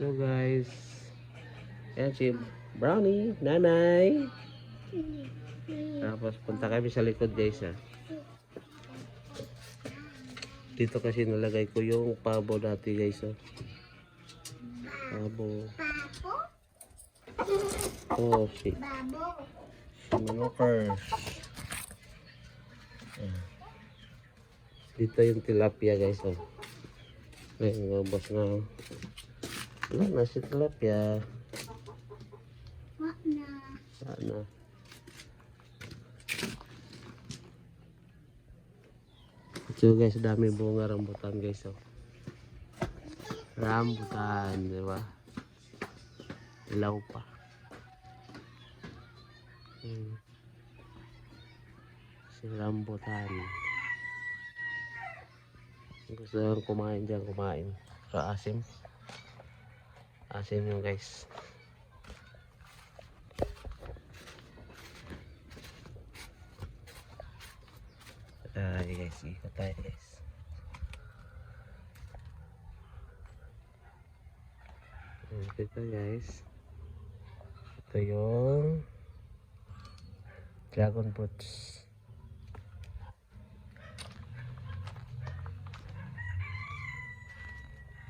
So guys, yan si Brownie, nanay. Tapos punta kami sa likod guys ha. Dito kasi nalagay ko yung pabo dati guys oh. Pabo. Oh si Manoker. Dito yung tilapia guys oh. Ayun, ubos na. Wala na si tilapia. Sana. So guys, dami bunga rambutan guys oh. Rambutan, di ba? Ilaw pa. Si rambutan. Gusto nang kumain dyan, kumain. So asim. Asim yung guys. Guys, ikot tayo guys. Ito guys. Ito yung dragon fruits.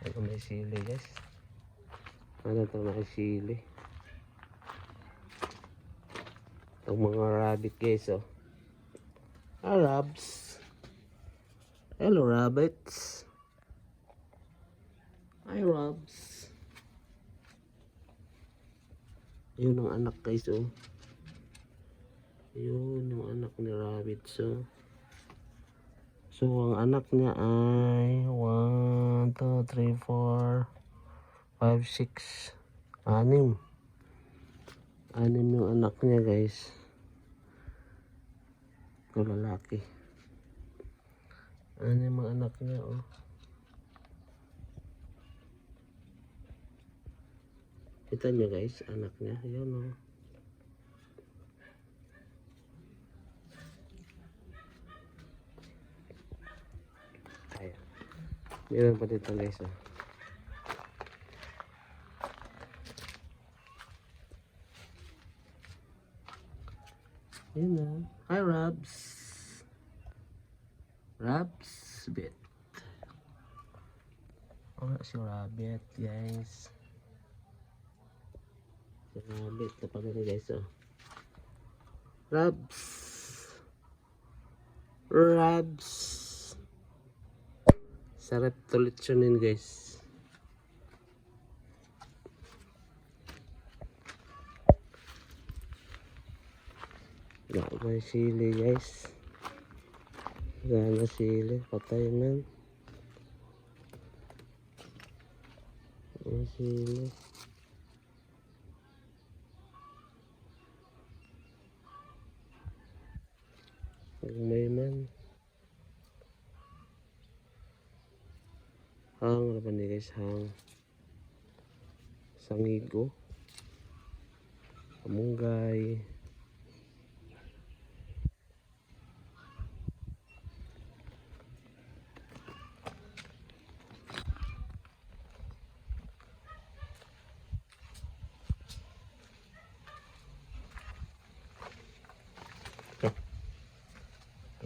Ito may sili guys. Ano ito may sili. Itong mga rabbit guys oh. Arabs. Hello rabbits. Hi rabbits. Yun ang anak guys oh. Yun yung anak ni rabbits oh. So ang anak niya ay 1, 2, 3, 4, 5, 6, 6. 6 yung anak niya guys. Ito lalaki. 6 yung mga anak niya oh. Kita nyo guys, anak niya. Yun oh. Ayan. Meron pa dito guys oh. Yun oh. Hi Rabs. Rabs bit. Oh, si Rabbit guys. Si Rabbit. Kapag na guys oh. Rabs. Rabs. Sarap tulit yun guys. May sili guys. Gana sili. Patay man. May sili. May man. Hang. Ano ba ni guys? Hang. Sangigo. Kamunggay.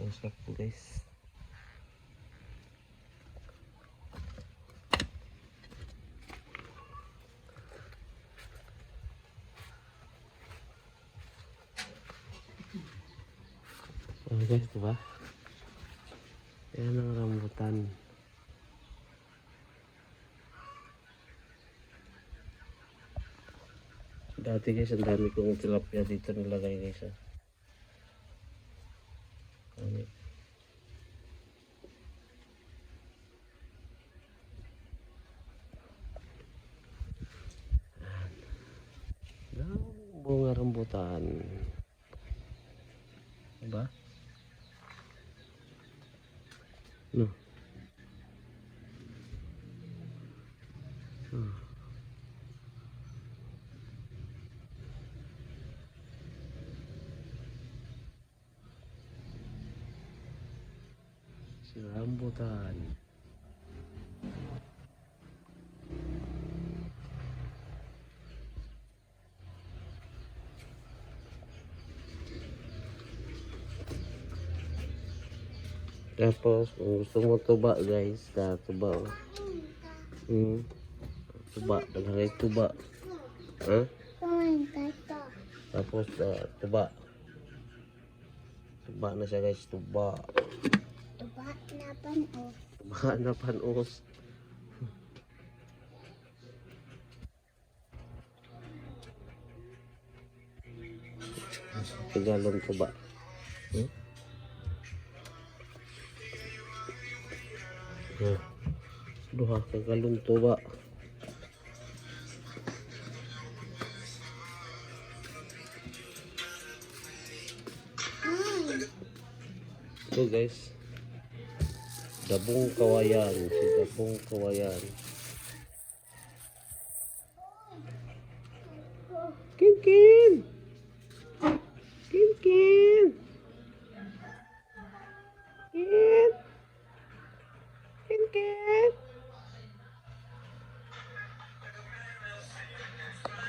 Masarap po guys. Oh guys, diba? Yan ang rambutan. Dati guys, ang dami kong tilapia dito nilagay guys. Bunga rambutan. Diba? No. Si rambutan. Tapos, kung gusto mo tuba guys, tuba. Oh. Tuba, naghangay tuba. Ha? Tapos, tuba. Tuba na siya guys, tuba. Tuba na panos. Tuba na panos. Tagalon tuba. Duha kay galon tuba. Ito guys, dabong kawayan, si dabong kawayan.